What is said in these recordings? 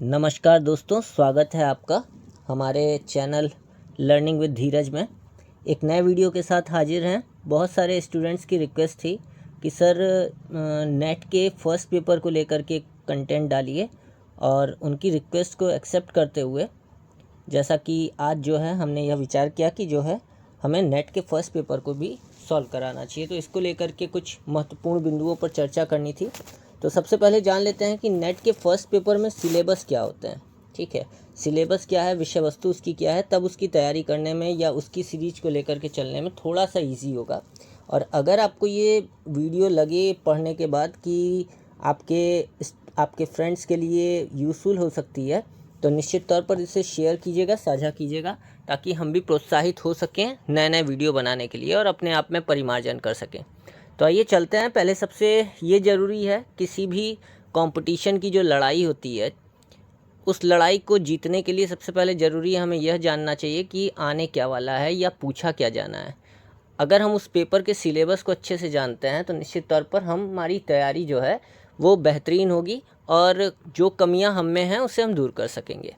नमस्कार दोस्तों, स्वागत है आपका हमारे चैनल लर्निंग विद धीरज में। एक नए वीडियो के साथ हाजिर हैं। बहुत सारे स्टूडेंट्स की रिक्वेस्ट थी कि सर नेट के फर्स्ट पेपर को लेकर के कंटेंट डालिए, और उनकी रिक्वेस्ट को एक्सेप्ट करते हुए जैसा कि आज जो है हमने यह विचार किया कि जो है हमें नेट के फर्स्ट पेपर को भी सॉल्व कराना चाहिए। तो इसको लेकर के कुछ महत्वपूर्ण बिंदुओं पर चर्चा करनी थी। तो सबसे पहले जान लेते हैं कि नेट के फर्स्ट पेपर में सिलेबस क्या होते हैं। ठीक है, सिलेबस क्या है, विषय वस्तु उसकी क्या है, तब उसकी तैयारी करने में या उसकी सीरीज को लेकर के चलने में थोड़ा सा इजी होगा। और अगर आपको ये वीडियो लगे पढ़ने के बाद कि आपके फ्रेंड्स के लिए यूज़फुल हो सकती है, तो निश्चित तौर पर इसे शेयर कीजिएगा, साझा कीजिएगा, ताकि हम भी प्रोत्साहित हो सकें नए नए वीडियो बनाने के लिए और अपने आप में परिमार्जन कर सकें। तो आइए चलते हैं। पहले सबसे ये ज़रूरी है, किसी भी कंपटीशन की जो लड़ाई होती है, उस लड़ाई को जीतने के लिए सबसे पहले ज़रूरी है हमें यह जानना चाहिए कि आने क्या वाला है या पूछा क्या जाना है। अगर हम उस पेपर के सिलेबस को अच्छे से जानते हैं तो निश्चित तौर पर हमारी तैयारी जो है वो बेहतरीन होगी और जो कमियां हम में हैं उसे हम दूर कर सकेंगे।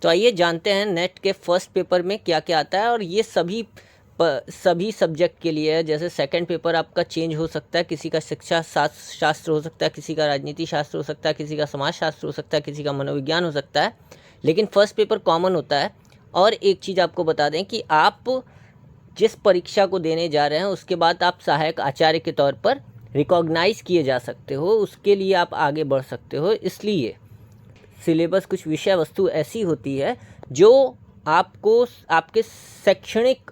तो आइए जानते हैं नेट के फर्स्ट पेपर में क्या क्या आता है। और ये सभी सब्जेक्ट के लिए है। जैसे सेकंड पेपर आपका चेंज हो सकता है, किसी का शिक्षा शास्त्र हो सकता है, किसी का राजनीति शास्त्र हो सकता है, किसी का समाज शास्त्र हो सकता है, किसी का मनोविज्ञान हो सकता है, लेकिन फर्स्ट पेपर कॉमन होता है। और एक चीज़ आपको बता दें कि आप जिस परीक्षा को देने जा रहे हैं उसके बाद आप सहायक आचार्य के तौर पर रिकॉग्नाइज़ किए जा सकते हो, उसके लिए आप आगे बढ़ सकते हो। इसलिए सिलेबस कुछ विषय वस्तु ऐसी होती है जो आपको आपके शैक्षणिक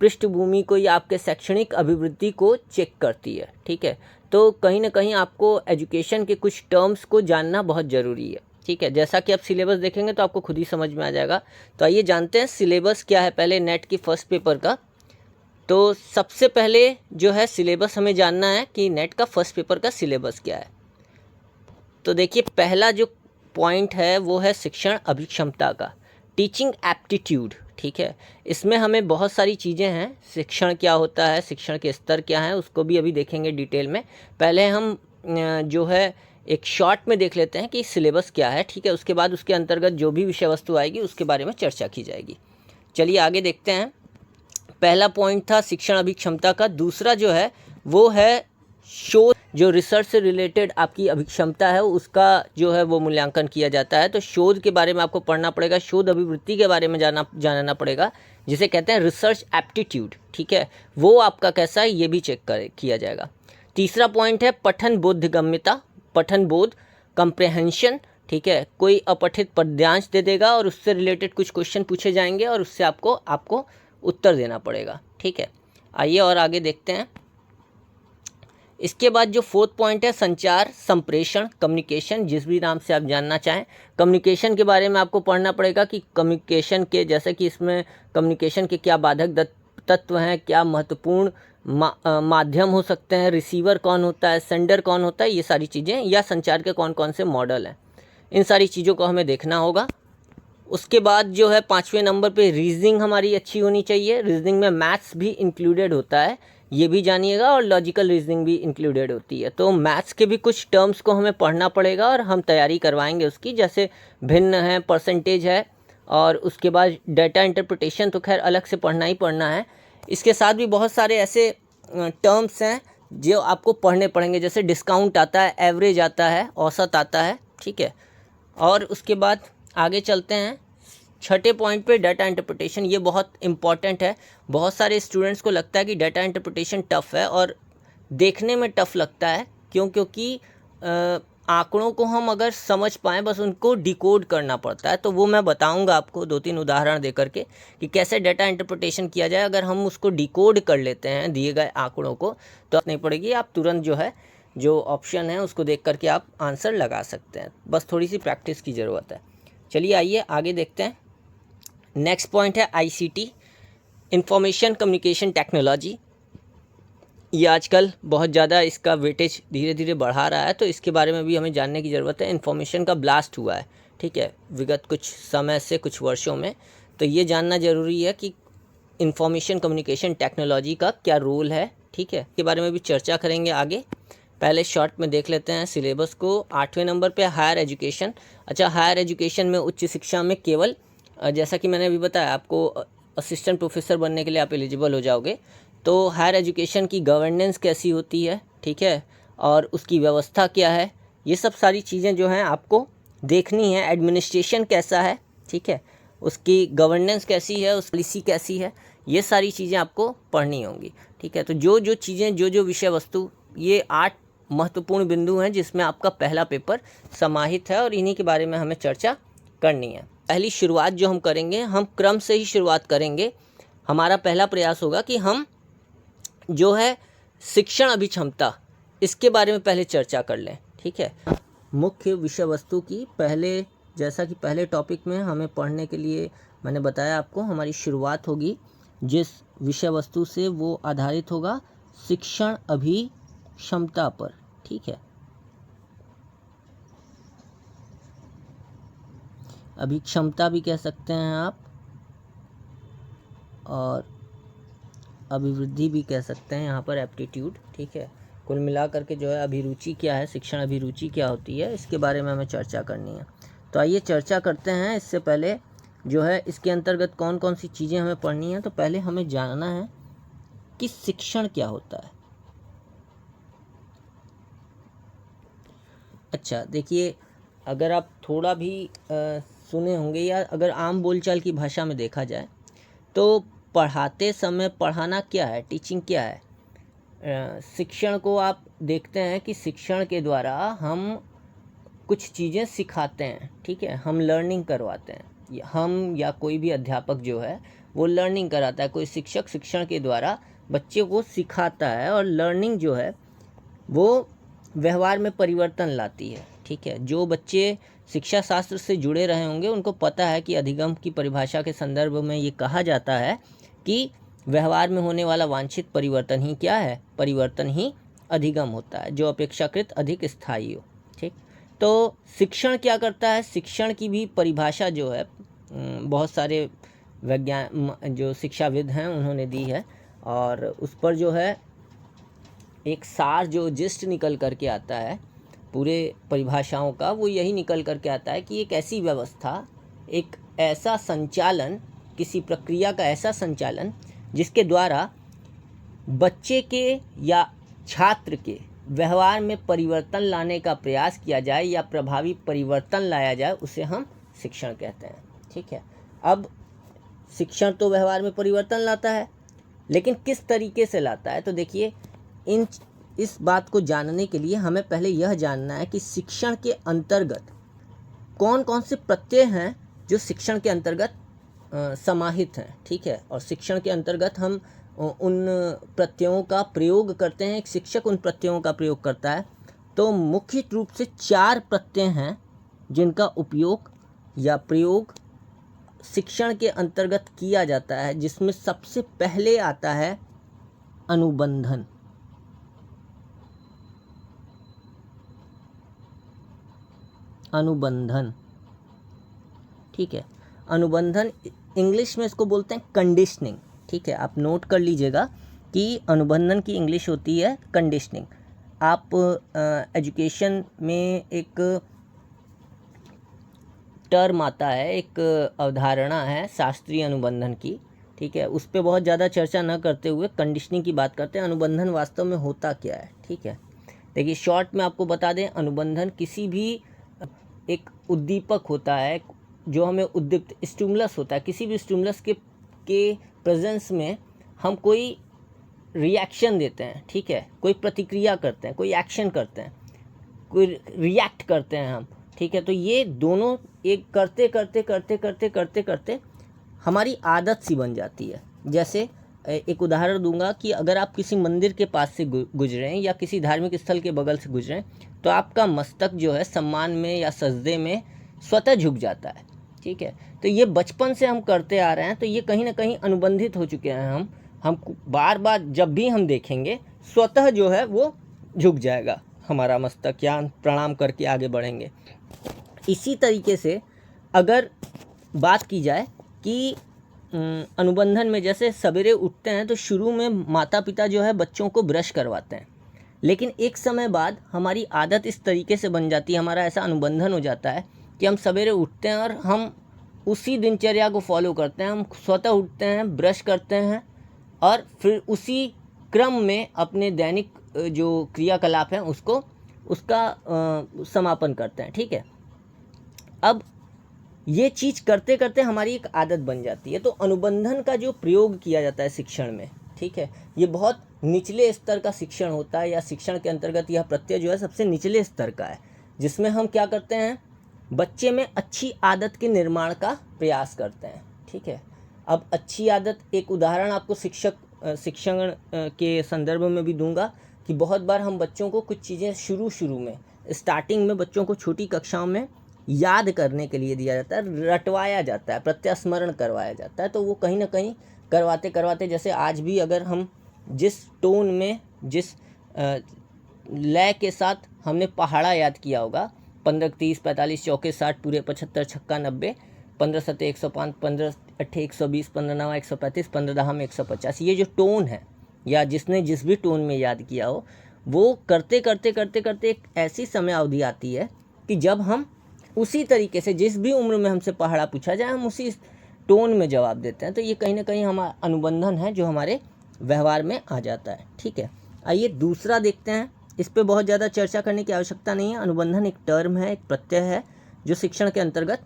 पृष्ठभूमि को या आपके शैक्षणिक अभिवृद्धि को चेक करती है। ठीक है, तो कहीं ना कहीं आपको एजुकेशन के कुछ टर्म्स को जानना बहुत ज़रूरी है। ठीक है, जैसा कि आप सिलेबस देखेंगे तो आपको खुद ही समझ में आ जाएगा। तो आइए जानते हैं सिलेबस क्या है पहले नेट की फर्स्ट पेपर का। तो सबसे पहले जो है सिलेबस हमें जानना है कि नेट का फर्स्ट पेपर का सिलेबस क्या है। तो देखिए, पहला जो पॉइंट है वो है शिक्षण अभिक्षमता का, टीचिंग एप्टीट्यूड। ठीक है, इसमें हमें बहुत सारी चीज़ें हैं। शिक्षण क्या होता है, शिक्षण के स्तर क्या हैं, उसको भी अभी देखेंगे डिटेल में। पहले हम जो है एक शॉर्ट में देख लेते हैं कि सिलेबस क्या है। ठीक है, उसके बाद उसके अंतर्गत जो भी विषय वस्तु आएगी उसके बारे में चर्चा की जाएगी। चलिए आगे देखते हैं। पहला पॉइंट था शिक्षण अभिक्षमता का। दूसरा जो है वो है शोध, जो रिसर्च से रिलेटेड आपकी अभिक्षमता है उसका जो है वो मूल्यांकन किया जाता है। तो शोध के बारे में आपको पढ़ना पड़ेगा, शोध अभिवृत्ति के बारे में जानना पड़ेगा, जिसे कहते हैं रिसर्च एप्टीट्यूड। ठीक है, वो आपका कैसा है ये भी किया जाएगा। तीसरा पॉइंट है पठन बोधगम्यता, पठन बोध, कंप्रेहेंशन। ठीक है, कोई अपठित पद्यांश दे देगा और उससे रिलेटेड कुछ क्वेश्चन पूछे जाएंगे और उससे आपको उत्तर देना पड़ेगा। ठीक है, आइए और आगे देखते हैं। इसके बाद जो फोर्थ पॉइंट है संचार संप्रेषण, कम्युनिकेशन, जिस भी नाम से आप जानना चाहें। कम्युनिकेशन के बारे में आपको पढ़ना पड़ेगा कि कम्युनिकेशन के, जैसे कि इसमें कम्युनिकेशन के क्या बाधक तत्व हैं, क्या महत्वपूर्ण माध्यम हो सकते हैं, रिसीवर कौन होता है, सेंडर कौन होता है, ये सारी चीज़ें, या संचार के कौन कौन से मॉडल हैं, इन सारी चीज़ों को हमें देखना होगा। उसके बाद जो है 5वें नंबर पे रीजनिंग हमारी अच्छी होनी चाहिए। रीजनिंग में मैथ्स भी इंक्लूडेड होता है, ये भी जानिएगा, और लॉजिकल रीजनिंग भी इंक्लूडेड होती है। तो मैथ्स के भी कुछ टर्म्स को हमें पढ़ना पड़ेगा और हम तैयारी करवाएंगे उसकी, जैसे भिन्न है, परसेंटेज है, और उसके बाद डाटा इंटरप्रिटेशन तो खैर अलग से पढ़ना ही पढ़ना है। इसके साथ भी बहुत सारे ऐसे टर्म्स हैं जो आपको पढ़ने पड़ेंगे, जैसे डिस्काउंट आता है, एवरेज आता है, औसत आता है। ठीक है, और उसके बाद आगे चलते हैं 6ठे पॉइंट पे डाटा इंटरप्रिटेशन। ये बहुत इंपॉर्टेंट है। बहुत सारे स्टूडेंट्स को लगता है कि डाटा इंटरप्रिटेशन टफ़ है, और देखने में टफ़ लगता है। क्योंकि आंकड़ों को हम अगर समझ पाएँ, बस उनको डिकोड करना पड़ता है। तो वो मैं बताऊंगा आपको 2-3 उदाहरण दे करके कि कैसे डाटा इंटरप्रिटेशन किया जाए। अगर हम उसको डिकोड कर लेते हैं दिए गए आंकड़ों को, तो नहीं पड़ेगी, आप तुरंत जो है जो ऑप्शन है उसको देख करके आप आंसर लगा सकते हैं। बस थोड़ी सी प्रैक्टिस की ज़रूरत है। चलिए आइए आगे देखते हैं। नेक्स्ट पॉइंट है आईसीटी, इंफॉर्मेशन कम्युनिकेशन टेक्नोलॉजी। ये आजकल बहुत ज़्यादा इसका वेटेज धीरे धीरे बढ़ा रहा है, तो इसके बारे में भी हमें जानने की ज़रूरत है। इंफॉर्मेशन का ब्लास्ट हुआ है, ठीक है, विगत कुछ समय से, कुछ वर्षों में। तो ये जानना ज़रूरी है कि इंफॉर्मेशन कम्युनिकेशन टेक्नोलॉजी का क्या रोल है। ठीक है, इसके बारे में भी चर्चा करेंगे आगे। पहले शॉर्ट में देख लेते हैं सिलेबस को। 8वें नंबर पे हायर एजुकेशन। अच्छा, हायर एजुकेशन में उच्च शिक्षा में केवल जैसा कि मैंने अभी बताया आपको, असिस्टेंट प्रोफेसर बनने के लिए आप एलिजिबल हो जाओगे। तो हायर एजुकेशन की गवर्नेंस कैसी होती है, ठीक है, और उसकी व्यवस्था क्या है, ये सब सारी चीज़ें जो हैं आपको देखनी है। एडमिनिस्ट्रेशन कैसा है, ठीक है, उसकी गवर्नेंस कैसी है, उस पॉलिसी कैसी है, ये सारी चीज़ें आपको पढ़नी होंगी, ठीक है। तो जो जो चीज़ें, जो जो विषय वस्तु, ये 8 महत्वपूर्ण बिंदु हैं जिसमें आपका पहला पेपर समाहित है और इन्हीं के बारे में हमें चर्चा करनी है। पहली शुरुआत जो हम करेंगे, हम क्रम से ही शुरुआत करेंगे। हमारा पहला प्रयास होगा कि हम जो है शिक्षण अभिक्षमता, इसके बारे में पहले चर्चा कर लें, ठीक है। मुख्य विषय वस्तु की पहले, जैसा कि पहले टॉपिक में हमें पढ़ने के लिए मैंने बताया आपको, हमारी शुरुआत होगी जिस विषय वस्तु से वो आधारित होगा शिक्षण अभिक्षमता पर, ठीक है। अभिक्षमता भी कह सकते हैं आप, और अभिवृद्धि भी कह सकते हैं यहाँ पर, एप्टीट्यूड, ठीक है। कुल मिला करके जो है अभिरुचि क्या है, शिक्षण अभिरुचि क्या होती है, इसके बारे में हमें चर्चा करनी है। तो आइए चर्चा करते हैं। इससे पहले जो है इसके अंतर्गत कौन कौन सी चीज़ें हमें पढ़नी है, तो पहले हमें जानना है कि शिक्षण क्या होता है। अच्छा देखिए, अगर आप थोड़ा भी सुने होंगे या अगर आम बोलचाल की भाषा में देखा जाए तो पढ़ाते समय पढ़ाना क्या है, टीचिंग क्या है। शिक्षण को आप देखते हैं कि शिक्षण के द्वारा हम कुछ चीज़ें सिखाते हैं, ठीक है, हम लर्निंग करवाते हैं। हम या कोई भी अध्यापक जो है वो लर्निंग कराता है, कोई शिक्षक शिक्षण के द्वारा बच्चे को सिखाता है, और लर्निंग जो है वो व्यवहार में परिवर्तन लाती है, ठीक है। जो बच्चे शिक्षा शास्त्र से जुड़े रहे होंगे उनको पता है कि अधिगम की परिभाषा के संदर्भ में ये कहा जाता है कि व्यवहार में होने वाला वांछित परिवर्तन ही क्या है, परिवर्तन ही अधिगम होता है, जो अपेक्षाकृत अधिक स्थायी हो, ठीक। तो शिक्षण क्या करता है, शिक्षण की भी परिभाषा जो है बहुत सारे वैज्ञानिक जो शिक्षाविद हैं उन्होंने दी है, और उस पर जो है एक सार जो जिस्ट निकल करके आता है पूरे परिभाषाओं का, वो यही निकल करके आता है कि एक ऐसी व्यवस्था, एक ऐसा संचालन, किसी प्रक्रिया का ऐसा संचालन जिसके द्वारा बच्चे के या छात्र के व्यवहार में परिवर्तन लाने का प्रयास किया जाए या प्रभावी परिवर्तन लाया जाए, उसे हम शिक्षण कहते हैं, ठीक है। अब शिक्षण तो व्यवहार में परिवर्तन लाता है, लेकिन किस तरीके से लाता है, तो देखिए इस बात को जानने के लिए हमें पहले यह जानना है कि शिक्षण के अंतर्गत कौन कौन से प्रत्यय हैं जो शिक्षण के अंतर्गत समाहित हैं, ठीक है। और शिक्षण के अंतर्गत हम उन प्रत्ययों का प्रयोग करते हैं, एक शिक्षक उन प्रत्ययों का प्रयोग करता है। तो मुख्य रूप से 4 प्रत्यय हैं जिनका उपयोग या प्रयोग शिक्षण के अंतर्गत किया जाता है, जिसमें सबसे पहले आता है अनुबंधन। अनुबंधन, ठीक है। अनुबंधन इंग्लिश में इसको बोलते हैं कंडीशनिंग, ठीक है। आप नोट कर लीजिएगा कि अनुबंधन की इंग्लिश होती है कंडीशनिंग। आप एजुकेशन में एक टर्म आता है, एक अवधारणा है शास्त्रीय अनुबंधन की, ठीक है, उस पर बहुत ज़्यादा चर्चा न करते हुए कंडीशनिंग की बात करते हैं। अनुबंधन वास्तव में होता क्या है, ठीक है। देखिए शॉर्ट में आपको बता दें, अनुबंधन किसी भी एक उद्दीपक होता है जो हमें उद्दीप्त, स्टिमुलस होता है, किसी भी स्टिमुलस के प्रेजेंस में हम कोई रिएक्शन देते हैं, ठीक है, कोई प्रतिक्रिया करते हैं, कोई एक्शन करते हैं, कोई रिएक्ट करते हैं हम, ठीक है। तो ये दोनों एक करते करते करते करते करते करते हमारी आदत सी बन जाती है। जैसे एक उदाहरण दूंगा कि अगर आप किसी मंदिर के पास से गुजरें या किसी धार्मिक स्थल के बगल से गुजरें तो आपका मस्तक जो है सम्मान में या सजदे में स्वतः झुक जाता है, ठीक है। तो ये बचपन से हम करते आ रहे हैं, तो ये कहीं ना कहीं अनुबंधित हो चुके हैं। हम बार बार जब भी हम देखेंगे स्वतः जो है वो झुक जाएगा हमारा मस्तक, या प्रणाम करके आगे बढ़ेंगे। इसी तरीके से अगर बात की जाए कि अनुबंधन में जैसे सवेरे उठते हैं तो शुरू में माता पिता जो है बच्चों को ब्रश करवाते हैं, लेकिन एक समय बाद हमारी आदत इस तरीके से बन जाती है, हमारा ऐसा अनुबंधन हो जाता है कि हम सवेरे उठते हैं और हम उसी दिनचर्या को फॉलो करते हैं। हम स्वतः उठते हैं, ब्रश करते हैं और फिर उसी क्रम में अपने दैनिक जो क्रियाकलाप हैं उसका समापन करते हैं। ठीक है, अब ये चीज़ करते करते हमारी एक आदत बन जाती है। तो अनुबंधन का जो प्रयोग किया जाता है शिक्षण में, ठीक है, ये बहुत निचले स्तर का शिक्षण होता है, या शिक्षण के अंतर्गत यह प्रत्यय जो है सबसे निचले स्तर का है, जिसमें हम क्या करते हैं, बच्चे में अच्छी आदत के निर्माण का प्रयास करते हैं। ठीक है, अब अच्छी आदत, एक उदाहरण आपको शिक्षण के संदर्भ में भी दूंगा कि बहुत बार हम बच्चों को कुछ चीज़ें शुरू में स्टार्टिंग में बच्चों को छोटी कक्षाओं में याद करने के लिए दिया जाता है, रटवाया जाता है, प्रत्यास्मरण करवाया जाता है। तो वो कहीं ना कहीं करवाते करवाते, जैसे आज भी अगर हम जिस टोन में, जिस लय के साथ हमने पहाड़ा याद किया होगा, 15 30 45 चौके 60 पूरे 75 छक्का 90, 15 सत्ते 105, 15 अट्ठे 120, 15 नवा 135, 15 दहम 150, ये जो टोन है, या जिसने जिस भी टोन में याद किया हो, वो करते करते करते करते एक ऐसी समय अवधि आती है कि जब हम उसी तरीके से, जिस भी उम्र में हमसे पहाड़ा पूछा जाए, हम उसी टोन में जवाब देते हैं। तो ये कहीं ना कहीं हमारा अनुबंधन है जो हमारे व्यवहार में आ जाता है। ठीक है, आइए दूसरा देखते हैं। इस पे बहुत ज़्यादा चर्चा करने की आवश्यकता नहीं है। अनुबंधन एक टर्म है, एक प्रत्यय है जो शिक्षण के अंतर्गत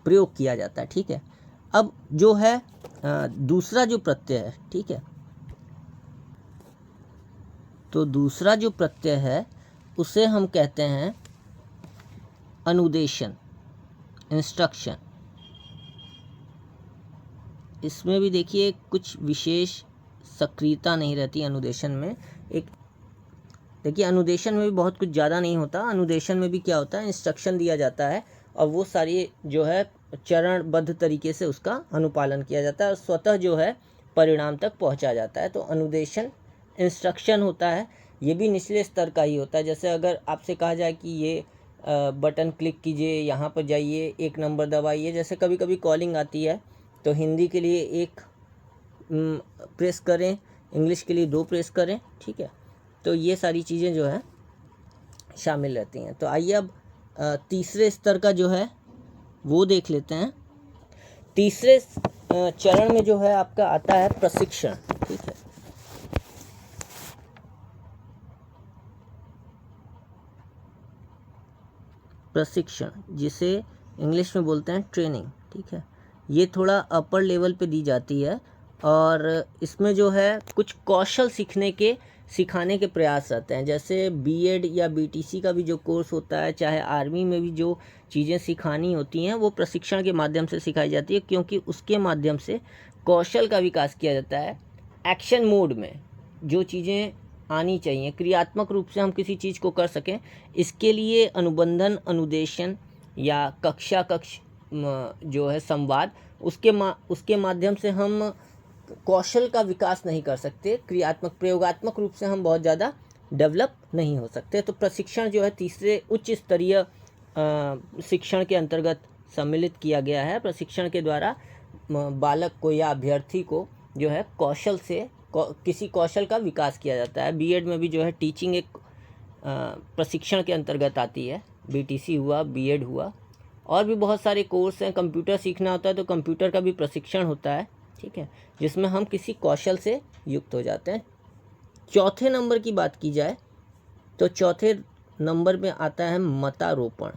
प्रयोग किया जाता है। ठीक है, अब जो है दूसरा जो प्रत्यय है, ठीक है, तो दूसरा जो प्रत्यय है उसे हम कहते हैं अनुदेशन, इंस्ट्रक्शन। इसमें भी देखिए कुछ विशेष सक्रियता नहीं रहती अनुदेशन में। एक देखिए, अनुदेशन में भी बहुत कुछ ज़्यादा नहीं होता। अनुदेशन में भी क्या होता है, इंस्ट्रक्शन दिया जाता है और वो सारी जो है चरणबद्ध तरीके से उसका अनुपालन किया जाता है और स्वतः जो है परिणाम तक पहुंचा जाता है। तो अनुदेशन, इंस्ट्रक्शन होता है, ये भी निचले स्तर का ही होता है। जैसे अगर आपसे कहा जाए कि ये बटन क्लिक कीजिए, यहाँ पर जाइए, 1 नंबर दबाइए, जैसे कभी कभी कॉलिंग आती है तो हिंदी के लिए 1 प्रेस करें, इंग्लिश के लिए 2 प्रेस करें। ठीक है, तो ये सारी चीज़ें जो है शामिल रहती हैं। तो आइए अब तीसरे स्तर का जो है वो देख लेते हैं। तीसरे चरण में जो है आपका आता है प्रशिक्षण। ठीक है, प्रशिक्षण, जिसे इंग्लिश में बोलते हैं ट्रेनिंग। ठीक है, ये थोड़ा अपर लेवल पे दी जाती है और इसमें जो है कुछ कौशल सिखाने के प्रयास रहते हैं। जैसे बीएड या बीटीसी का भी जो कोर्स होता है, चाहे आर्मी में भी जो चीज़ें सिखानी होती हैं वो प्रशिक्षण के माध्यम से सिखाई जाती है, क्योंकि उसके माध्यम से कौशल का विकास किया जाता है। एक्शन मोड में जो चीज़ें आनी चाहिए, क्रियात्मक रूप से हम किसी चीज़ को कर सकें, इसके लिए अनुबंधन, अनुदेशन या कक्षा जो है संवाद, उसके माध्यम से हम कौशल का विकास नहीं कर सकते। क्रियात्मक, प्रयोगात्मक रूप से हम बहुत ज़्यादा डेवलप नहीं हो सकते। तो प्रशिक्षण जो है तीसरे उच्च स्तरीय शिक्षण के अंतर्गत सम्मिलित किया गया है। प्रशिक्षण के द्वारा बालक को या अभ्यर्थी को जो है किसी कौशल का विकास किया जाता है। बीएड में भी जो है टीचिंग एक प्रशिक्षण के अंतर्गत आती है। बीटीसी हुआ, बीएड हुआ, और भी बहुत सारे कोर्स हैं। कंप्यूटर सीखना होता है तो कंप्यूटर का भी प्रशिक्षण होता है। ठीक है, जिसमें हम किसी कौशल से युक्त हो जाते हैं। चौथे नंबर की बात की जाए तो चौथे नंबर में आता है मतारोपण।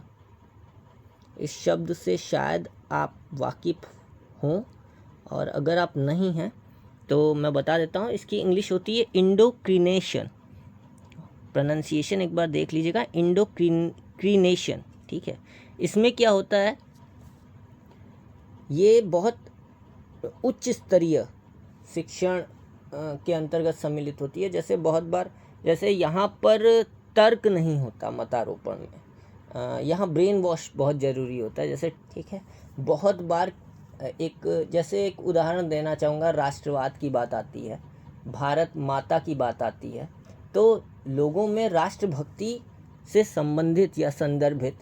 इस शब्द से शायद आप वाकिफ़ हों, और अगर आप नहीं हैं तो मैं बता देता हूँ। इसकी इंग्लिश होती है इंडोक्रिनेशन। प्रोनाउंसिएशन एक बार देख लीजिएगा, इंडोक्रिनेशन। ठीक है, इसमें क्या होता है, ये बहुत उच्च स्तरीय शिक्षण के अंतर्गत सम्मिलित होती है। जैसे बहुत बार, जैसे यहाँ पर तर्क नहीं होता मतारोपण में, यहाँ ब्रेन वॉश बहुत ज़रूरी होता है। जैसे ठीक है, बहुत बार एक उदाहरण देना चाहूँगा। राष्ट्रवाद की बात आती है, भारत माता की बात आती है, तो लोगों में राष्ट्रभक्ति से संबंधित या संदर्भित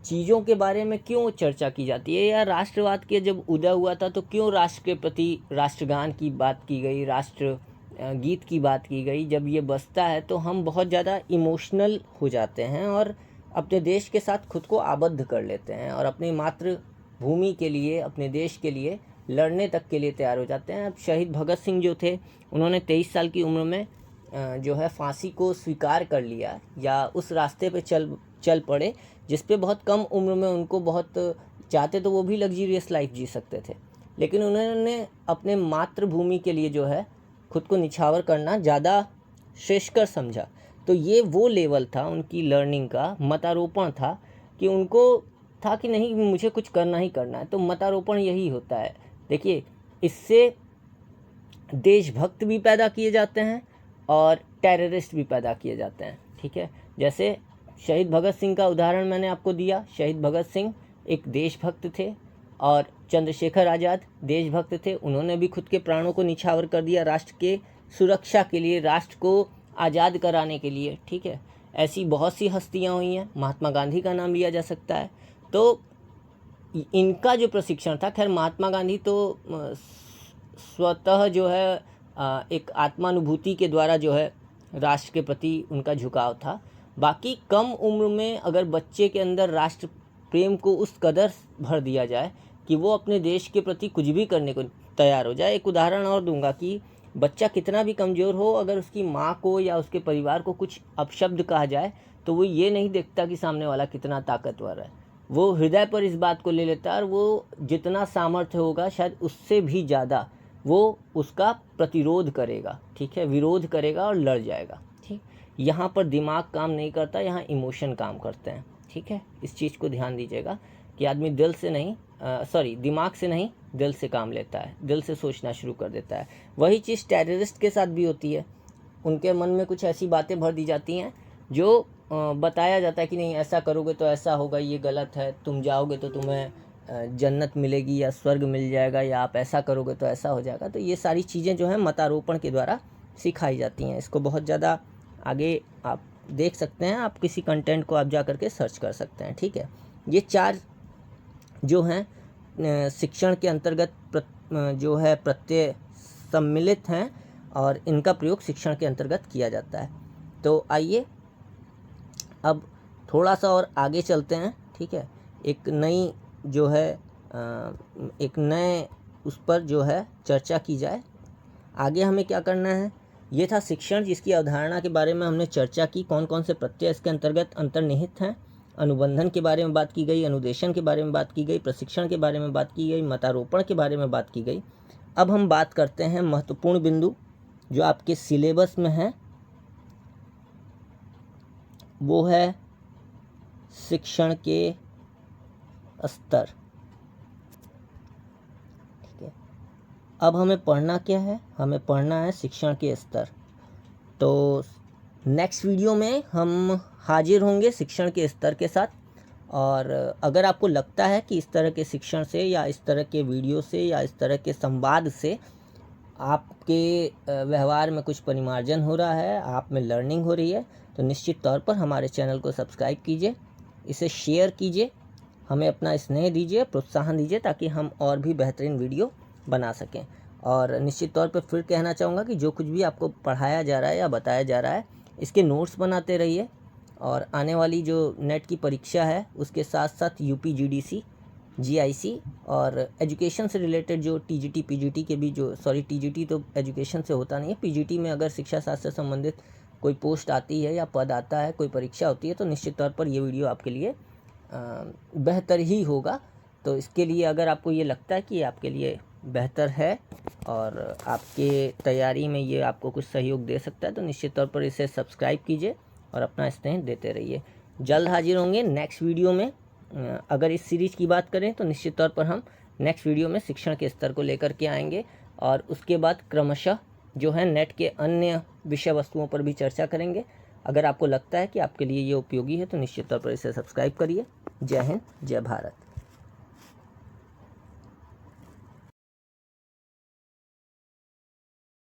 चीज़ों के बारे में क्यों चर्चा की जाती है, या राष्ट्रवाद के जब उदय हुआ था तो क्यों राष्ट्र के प्रति राष्ट्रगान की बात की गई, राष्ट्र गीत की बात की गई, जब ये बजता है तो हम बहुत ज़्यादा इमोशनल हो जाते हैं और अपने देश के साथ खुद को आबद्ध कर लेते हैं और अपनी मातृभूमि के लिए, अपने देश के लिए लड़ने तक के लिए तैयार हो जाते हैं। अब शहीद भगत सिंह जो थे, उन्होंने 23 साल की उम्र में जो है फांसी को स्वीकार कर लिया या उस रास्ते पे चल पड़े जिस पे बहुत कम उम्र में उनको बहुत चाहते तो वो भी लग्जरियस लाइफ जी सकते थे, लेकिन उन्होंने अपने मातृभूमि के लिए जो है खुद को निछावर करना ज़्यादा श्रेष्ठकर समझा। तो ये वो लेवल था उनकी लर्निंग का, मतारोपण था कि उनको था कि नहीं मुझे कुछ करना ही करना है। तो मतारोपण यही होता है। देखिए, इससे देशभक्त भी पैदा किए जाते हैं और टेररिस्ट भी पैदा किए जाते हैं। ठीक है, जैसे शहीद भगत सिंह का उदाहरण मैंने आपको दिया। शहीद भगत सिंह एक देशभक्त थे और चंद्रशेखर आज़ाद देशभक्त थे। उन्होंने भी खुद के प्राणों को निछावर कर दिया राष्ट्र के सुरक्षा के लिए, राष्ट्र को आज़ाद कराने के लिए। ठीक है, ऐसी बहुत सी हस्तियां हुई हैं, महात्मा गांधी का नाम लिया जा सकता है। तो इनका जो प्रशिक्षण था, खैर महात्मा गांधी तो स्वतः जो है एक आत्मानुभूति के द्वारा जो है राष्ट्र के प्रति उनका झुकाव था। बाकी कम उम्र में अगर बच्चे के अंदर राष्ट्र प्रेम को उस कदर भर दिया जाए कि वो अपने देश के प्रति कुछ भी करने को तैयार हो जाए। एक उदाहरण और दूंगा कि बच्चा कितना भी कमज़ोर हो, अगर उसकी माँ को या उसके परिवार को कुछ अपशब्द कहा जाए तो वो ये नहीं देखता कि सामने वाला कितना ताकतवर है, वो हृदय पर इस बात को ले लेता है और वो जितना सामर्थ्य होगा शायद उससे भी ज़्यादा वो उसका प्रतिरोध करेगा। ठीक है, विरोध करेगा और लड़ जाएगा। ठीक, यहाँ पर दिमाग काम नहीं करता, यहाँ इमोशन काम करते हैं। ठीक है, इस चीज़ को ध्यान दीजिएगा कि आदमी दिल से नहीं दिमाग से नहीं दिल से काम लेता है, दिल से सोचना शुरू कर देता है। वही चीज़ टेररिस्ट के साथ भी होती है। उनके मन में कुछ ऐसी बातें भर दी जाती हैं जो बताया जाता है कि नहीं ऐसा करोगे तो ऐसा होगा, ये गलत है, तुम जाओगे तो तुम्हें जन्नत मिलेगी या स्वर्ग मिल जाएगा, या आप ऐसा करोगे तो ऐसा हो जाएगा। तो ये सारी चीज़ें जो हैं मतारोपण के द्वारा सिखाई जाती हैं। इसको बहुत ज़्यादा आगे आप देख सकते हैं, आप किसी कंटेंट को आप जा करके सर्च कर सकते हैं। ठीक है, ये 4 जो हैं शिक्षण के अंतर्गत जो है प्रत्यय सम्मिलित हैं और इनका प्रयोग शिक्षण के अंतर्गत किया जाता है। तो आइए अब थोड़ा सा और आगे चलते हैं। ठीक है, एक नई जो है एक नए उस पर जो है चर्चा की जाए। आगे हमें क्या करना है, ये था शिक्षण जिसकी अवधारणा के बारे में हमने चर्चा की, कौन कौन से प्रत्यय इसके अंतर्गत अंतर्निहित हैं। अनुबंधन के बारे में बात की गई, अनुदेशन के बारे में बात की गई, प्रशिक्षण के बारे में बात की गई, मतारोपण के बारे में बात की गई। अब हम बात करते हैं महत्वपूर्ण बिंदु जो आपके सिलेबस में है, वो है शिक्षण के स्तर। ठीक है, अब हमें पढ़ना क्या है, हमें पढ़ना है शिक्षण के स्तर। तो नेक्स्ट वीडियो में हम हाजिर होंगे शिक्षण के स्तर के साथ। और अगर आपको लगता है कि इस तरह के शिक्षण से या इस तरह के वीडियो से या इस तरह के संवाद से आपके व्यवहार में कुछ परिमार्जन हो रहा है, आप में लर्निंग हो रही है, तो निश्चित तौर पर हमारे चैनल को सब्सक्राइब कीजिए, इसे शेयर कीजिए, हमें अपना स्नेह दीजिए, प्रोत्साहन दीजिए ताकि हम और भी बेहतरीन वीडियो बना सकें। और निश्चित तौर पर फिर कहना चाहूँगा कि जो कुछ भी आपको पढ़ाया जा रहा है या बताया जा रहा है, इसके नोट्स बनाते रहिए। और आने वाली जो नेट की परीक्षा है उसके साथ साथ यूपी जीडीसी, जीआईसी और एजुकेशन से रिलेटेड जो टीजीटी पीजीटी के भी जो टीजीटी तो एजुकेशन से होता नहीं है, पीजीटी में अगर शिक्षा शास्त्र से संबंधित कोई पोस्ट आती है या पद आता है, कोई परीक्षा होती है, तो निश्चित तौर पर ये वीडियो आपके लिए बेहतर ही होगा। तो इसके लिए अगर आपको ये लगता है कि आपके लिए बेहतर है और आपके तैयारी में ये आपको कुछ सहयोग दे सकता है, तो निश्चित तौर पर इसे सब्सक्राइब कीजिए और अपना स्नेह देते रहिए। जल्द हाजिर होंगे नेक्स्ट वीडियो में। अगर इस सीरीज़ की बात करें तो निश्चित तौर पर हम नेक्स्ट वीडियो में शिक्षण के स्तर को लेकर के आएंगे और उसके बाद क्रमशः जो है नेट के अन्य विषय वस्तुओं पर भी चर्चा करेंगे। अगर आपको लगता है कि आपके लिए ये उपयोगी है तो निश्चित तौर पर इसे सब्सक्राइब करिए। जय हिंद, जय भारत।